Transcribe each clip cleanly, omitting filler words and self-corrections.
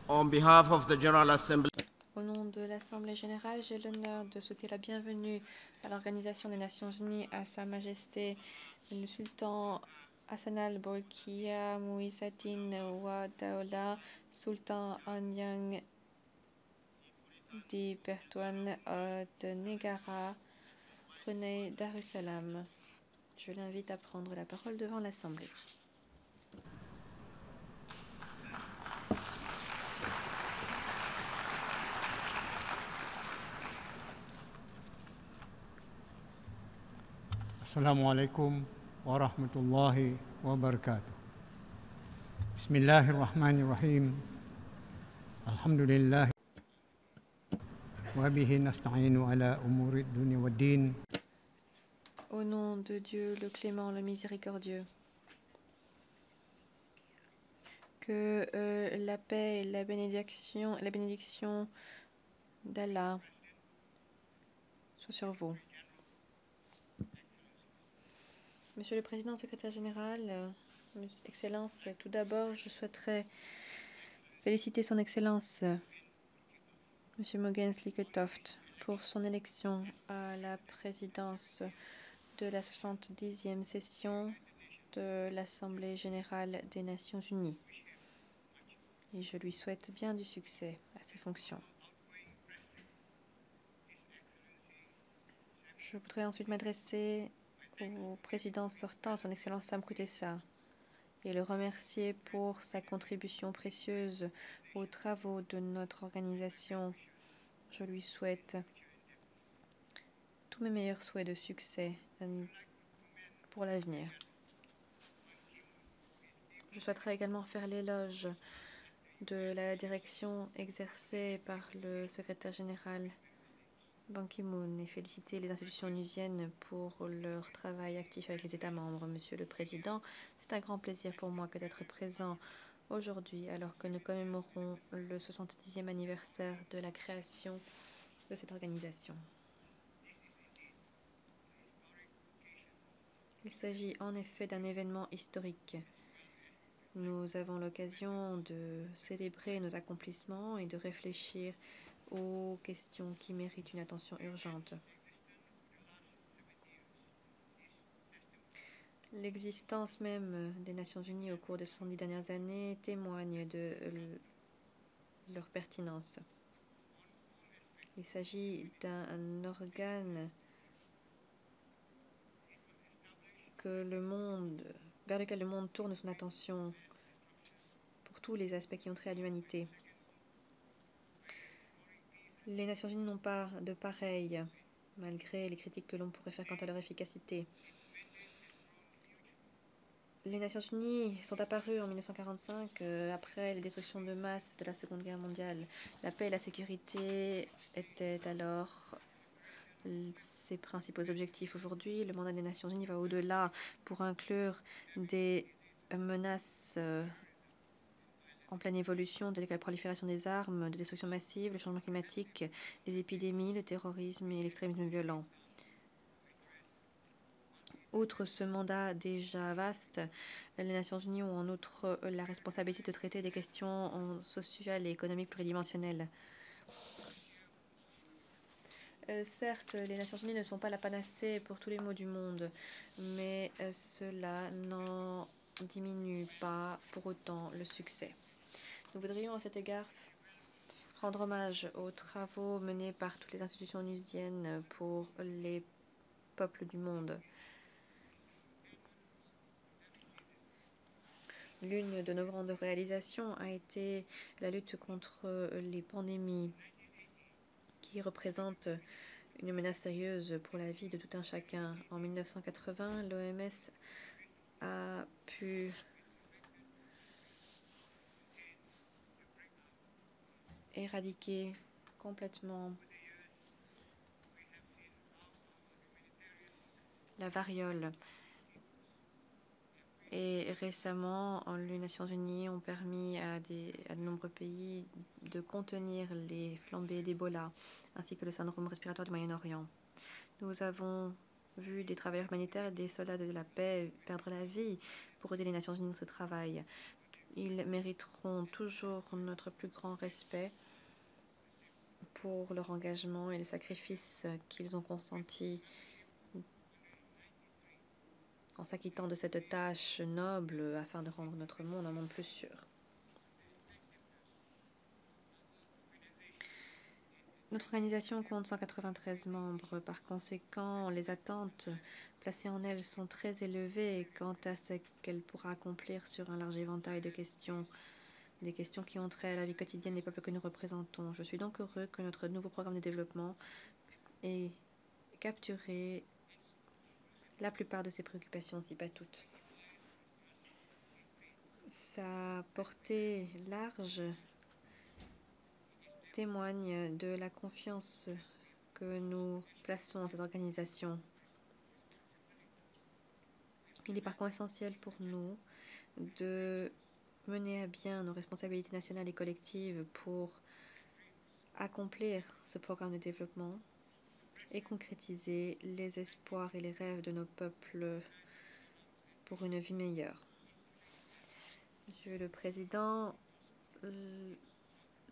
On behalf of the General Assembly, Au nom de l'Assemblée générale, j'ai l'honneur de souhaiter la bienvenue à l'Organisation des Nations Unies à Sa Majesté le Sultan Hassan al-Bolkiah Muizzaddin wa Daula, Sultan Anyang di Pertuan de Negara, Brunei Darussalam. Je l'invite à prendre la parole devant l'Assemblée. السلام عليكم ورحمة الله وبركاته. بسم الله الرحمن الرحيم. الحمد لله وبه نستعين على أمور الدنيا والدين. Au nom de Dieu, le clément, le miséricordieux, que la paix et la bénédiction d'Allah soient sur vous. Monsieur le Président, Secrétaire général, Excellence, tout d'abord, je souhaiterais féliciter Son Excellence, Monsieur Mogens Lykketoft, pour son élection à la présidence de la 70e session de l'Assemblée générale des Nations unies. Et je lui souhaite bien du succès à ses fonctions. Je voudrais ensuite m'adresser au président sortant, Son Excellence Sam Kutesa, et le remercier pour sa contribution précieuse aux travaux de notre organisation. Je lui souhaite tous mes meilleurs souhaits de succès pour l'avenir. Je souhaiterais également faire l'éloge de la direction exercée par le secrétaire général Ban Ki-moon et féliciter les institutions onusiennes pour leur travail actif avec les États membres. Monsieur le Président, c'est un grand plaisir pour moi que d'être présent aujourd'hui alors que nous commémorons le 70e anniversaire de la création de cette organisation. Il s'agit en effet d'un événement historique. Nous avons l'occasion de célébrer nos accomplissements et de réfléchir aux questions qui méritent une attention urgente. L'existence même des Nations Unies au cours des 70 dernières années témoigne de leur pertinence. Il s'agit d'un organe vers lequel le monde tourne son attention pour tous les aspects qui ont trait à l'humanité. Les Nations Unies n'ont pas de pareil, malgré les critiques que l'on pourrait faire quant à leur efficacité. Les Nations Unies sont apparues en 1945, après les destructions de masse de la Seconde Guerre mondiale. La paix et la sécurité étaient alors ses principaux objectifs. Aujourd'hui, le mandat des Nations Unies va au-delà pour inclure des menaces en pleine évolution, telles que la prolifération des armes de destruction massive, le changement climatique, les épidémies, le terrorisme et l'extrémisme violent. Outre ce mandat déjà vaste, les Nations Unies ont en outre la responsabilité de traiter des questions sociales et économiques pluridimensionnelles. Certes, les Nations Unies ne sont pas la panacée pour tous les maux du monde, mais cela n'en diminue pas pour autant le succès. Nous voudrions à cet égard rendre hommage aux travaux menés par toutes les institutions onusiennes pour les peuples du monde. L'une de nos grandes réalisations a été la lutte contre les pandémies qui représentent une menace sérieuse pour la vie de tout un chacun. En 1980, l'OMS a pu éradiquer complètement la variole. Et récemment, les Nations Unies ont permis à de nombreux pays de contenir les flambées d'Ebola, ainsi que le syndrome respiratoire du Moyen-Orient. Nous avons vu des travailleurs humanitaires et des soldats de la paix perdre la vie pour aider les Nations Unies dans ce travail. Ils mériteront toujours notre plus grand respect pour leur engagement et les sacrifices qu'ils ont consentis en s'acquittant de cette tâche noble afin de rendre notre monde un monde plus sûr. Notre organisation compte 193 membres. Par conséquent, les attentes placées en elle sont très élevées quant à ce qu'elle pourra accomplir sur un large éventail de questions, des questions qui ont trait à la vie quotidienne des peuples que nous représentons. Je suis donc heureux que notre nouveau programme de développement ait capturé la plupart de ces préoccupations, si pas toutes. Sa portée large témoigne de la confiance que nous plaçons en cette organisation. Il est par conséquent essentiel pour nous de mener à bien nos responsabilités nationales et collectives pour accomplir ce programme de développement et concrétiser les espoirs et les rêves de nos peuples pour une vie meilleure. Monsieur le Président,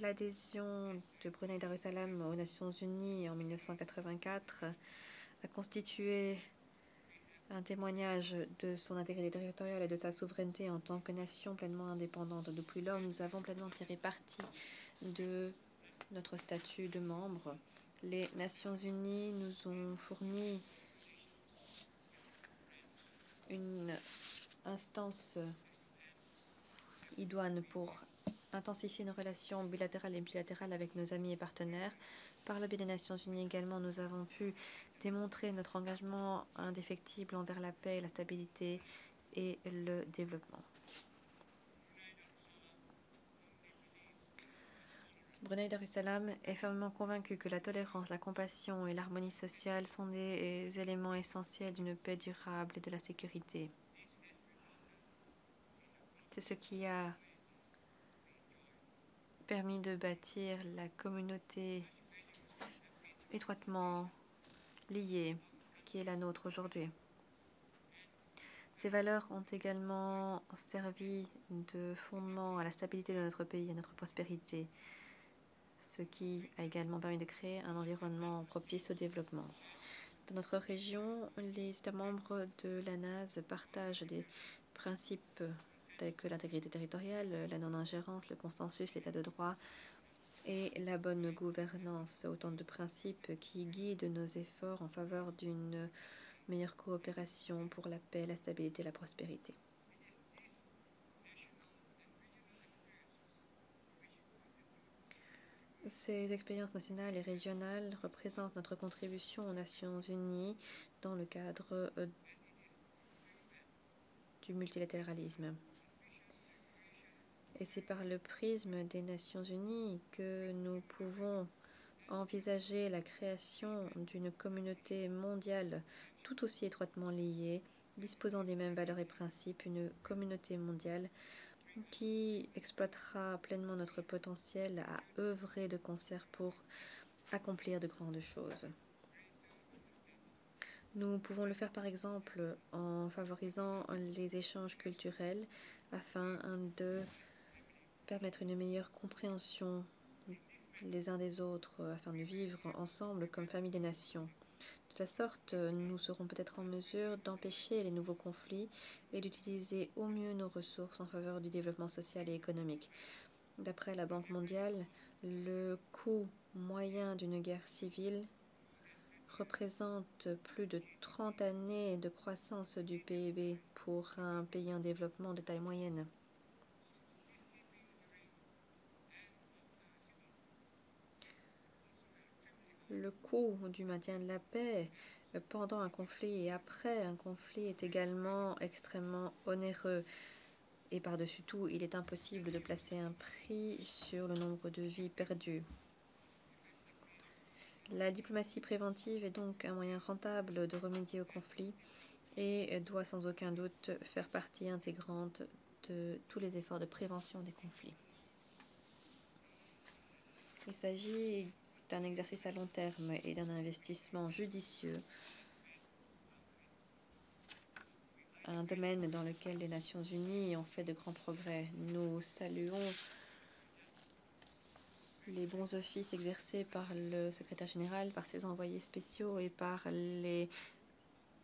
l'adhésion de Brunei Darussalam aux Nations Unies en 1984 a constitué un témoignage de son intégrité territoriale et de sa souveraineté en tant que nation pleinement indépendante. Depuis lors, nous avons pleinement tiré parti de notre statut de membre. Les Nations Unies nous ont fourni une instance idoine pour intensifier nos relations bilatérales et multilatérales avec nos amis et partenaires. Par le biais des Nations Unies également, nous avons pu démontrer notre engagement indéfectible envers la paix, la stabilité et le développement. Brunei Darussalam est fermement convaincu que la tolérance, la compassion et l'harmonie sociale sont des éléments essentiels d'une paix durable et de la sécurité. C'est ce qui a permis de bâtir la communauté étroitement liée qui est la nôtre aujourd'hui. Ces valeurs ont également servi de fondement à la stabilité de notre pays et à notre prospérité, ce qui a également permis de créer un environnement propice au développement. Dans notre région, les États membres de l'ANAS partagent des principes tels que l'intégrité territoriale, la non-ingérence, le consensus, l'état de droit et la bonne gouvernance, autant de principes qui guident nos efforts en faveur d'une meilleure coopération pour la paix, la stabilité et la prospérité. Ces expériences nationales et régionales représentent notre contribution aux Nations Unies dans le cadre du multilatéralisme. Et c'est par le prisme des Nations Unies que nous pouvons envisager la création d'une communauté mondiale tout aussi étroitement liée, disposant des mêmes valeurs et principes, une communauté mondiale qui exploitera pleinement notre potentiel à œuvrer de concert pour accomplir de grandes choses. Nous pouvons le faire par exemple en favorisant les échanges culturels afin de permettre une meilleure compréhension les uns des autres afin de vivre ensemble comme famille des nations. De la sorte, nous serons peut-être en mesure d'empêcher les nouveaux conflits et d'utiliser au mieux nos ressources en faveur du développement social et économique. D'après la Banque mondiale, le coût moyen d'une guerre civile représente plus de 30 années de croissance du PIB pour un pays en développement de taille moyenne. Le coût du maintien de la paix pendant un conflit et après un conflit est également extrêmement onéreux. Et par-dessus tout, il est impossible de placer un prix sur le nombre de vies perdues. La diplomatie préventive est donc un moyen rentable de remédier au conflit et doit sans aucun doute faire partie intégrante de tous les efforts de prévention des conflits. Il s'agit d'un exercice à long terme et d'un investissement judicieux, un un domaine dans lequel les Nations Unies ont fait de grands progrès. Nous saluons les bons offices exercés par le secrétaire général, par ses envoyés spéciaux et par les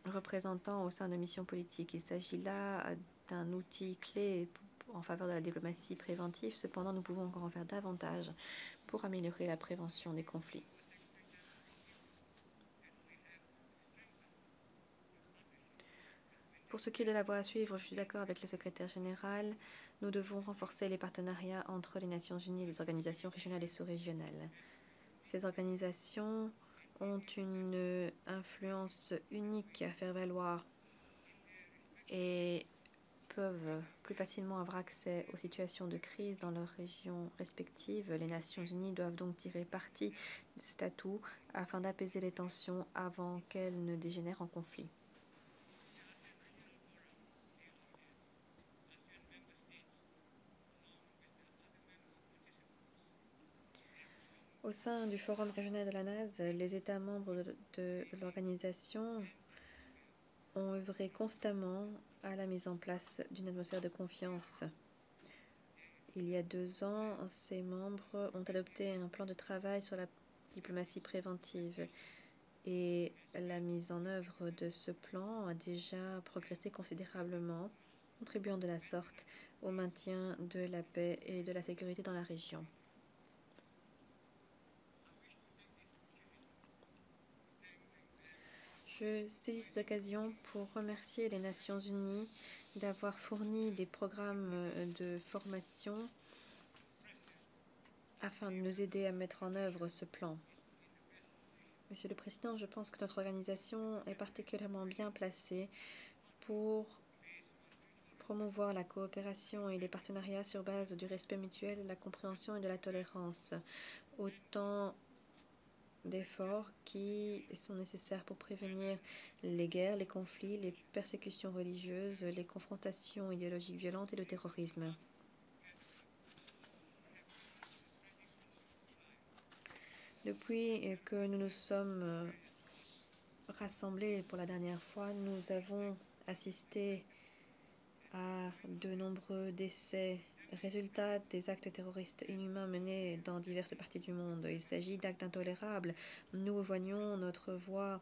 représentants au sein de missions politiques. Il s'agit là d'un outil clé en faveur de la diplomatie préventive. Cependant, nous pouvons encore en faire davantage pour améliorer la prévention des conflits. Pour ce qui est de la voie à suivre, je suis d'accord avec le secrétaire général. Nous devons renforcer les partenariats entre les Nations Unies et les organisations régionales et sous-régionales. Ces organisations ont une influence unique à faire valoir et peuvent plus facilement avoir accès aux situations de crise dans leurs régions respectives. Les Nations Unies doivent donc tirer parti de cet atout afin d'apaiser les tensions avant qu'elles ne dégénèrent en conflit. Au sein du Forum régional de la NAS, les États membres de l'organisation ont œuvré constamment à la mise en place d'une atmosphère de confiance. Il y a 2 ans, ces membres ont adopté un plan de travail sur la diplomatie préventive et la mise en œuvre de ce plan a déjà progressé considérablement, contribuant de la sorte au maintien de la paix et de la sécurité dans la région. Je saisis cette occasion pour remercier les Nations Unies d'avoir fourni des programmes de formation afin de nous aider à mettre en œuvre ce plan. Monsieur le Président, je pense que notre organisation est particulièrement bien placée pour promouvoir la coopération et les partenariats sur base du respect mutuel, de la compréhension et de la tolérance. Autant d'efforts qui sont nécessaires pour prévenir les guerres, les conflits, les persécutions religieuses, les confrontations idéologiques violentes et le terrorisme. Depuis que nous nous sommes rassemblés pour la dernière fois, nous avons assisté à de nombreux décès, résultat des actes terroristes inhumains menés dans diverses parties du monde. Il s'agit d'actes intolérables. Nous joignons notre voix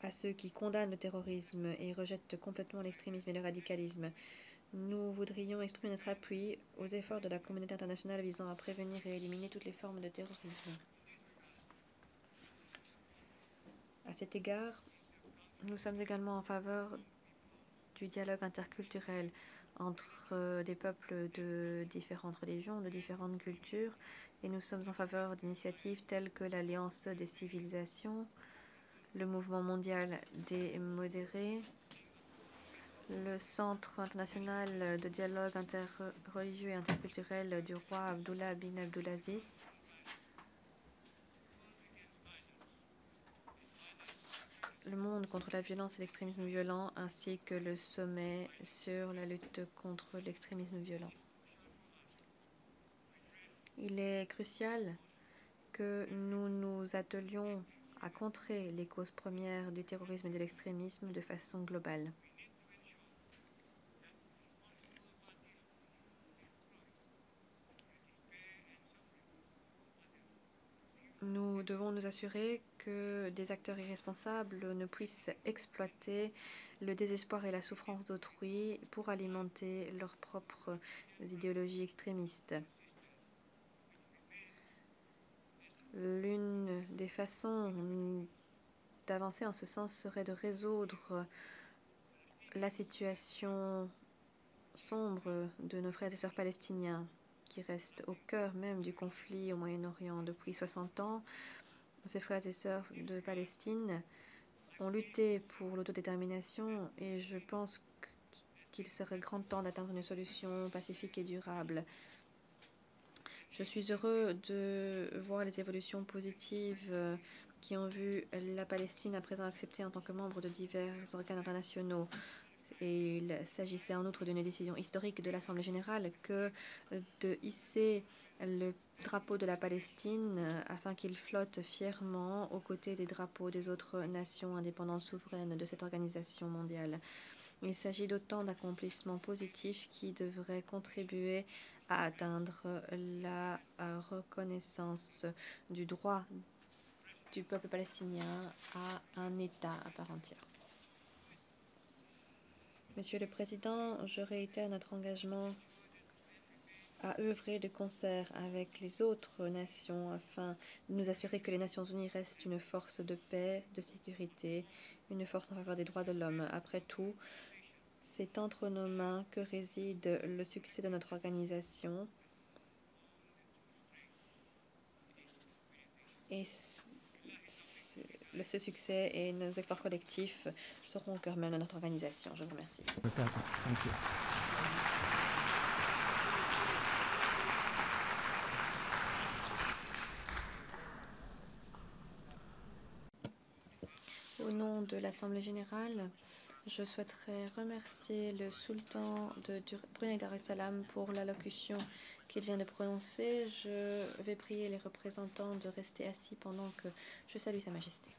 à ceux qui condamnent le terrorisme et rejettent complètement l'extrémisme et le radicalisme. Nous voudrions exprimer notre appui aux efforts de la communauté internationale visant à prévenir et éliminer toutes les formes de terrorisme. À cet égard, nous sommes également en faveur du dialogue interculturel entre des peuples de différentes religions, de différentes cultures, et nous sommes en faveur d'initiatives telles que l'Alliance des civilisations, le Mouvement mondial des modérés, le Centre international de dialogue interreligieux et interculturel du roi Abdullah bin Abdulaziz, le monde contre la violence et l'extrémisme violent, ainsi que le sommet sur la lutte contre l'extrémisme violent. Il est crucial que nous nous attelions à contrer les causes premières du terrorisme et de l'extrémisme de façon globale. Nous devons nous assurer que des acteurs irresponsables ne puissent exploiter le désespoir et la souffrance d'autrui pour alimenter leurs propres idéologies extrémistes. L'une des façons d'avancer en ce sens serait de résoudre la situation sombre de nos frères et sœurs palestiniens qui restent au cœur même du conflit au Moyen-Orient. Depuis 60 ans, ces frères et sœurs de Palestine ont lutté pour l'autodétermination et je pense qu'il serait grand temps d'atteindre une solution pacifique et durable. Je suis heureux de voir les évolutions positives qui ont vu la Palestine à présent acceptée en tant que membre de divers organes internationaux. Et il s'agissait en outre d'une décision historique de l'Assemblée générale que de hisser le drapeau de la Palestine afin qu'il flotte fièrement aux côtés des drapeaux des autres nations indépendantes souveraines de cette organisation mondiale. Il s'agit d'autant d'accomplissements positifs qui devraient contribuer à atteindre la reconnaissance du droit du peuple palestinien à un État à part entière. Monsieur le Président, je réitère notre engagement à œuvrer de concert avec les autres nations afin de nous assurer que les Nations Unies restent une force de paix, de sécurité, une force en faveur des droits de l'homme. Après tout, c'est entre nos mains que réside le succès de notre organisation. Et ce succès et nos efforts collectifs seront au cœur même de notre organisation. Je vous remercie. Thank you. Au nom de l'Assemblée générale, je souhaiterais remercier le sultan de Brunei Darussalam pour l'allocution qu'il vient de prononcer. Je vais prier les représentants de rester assis pendant que je salue Sa Majesté.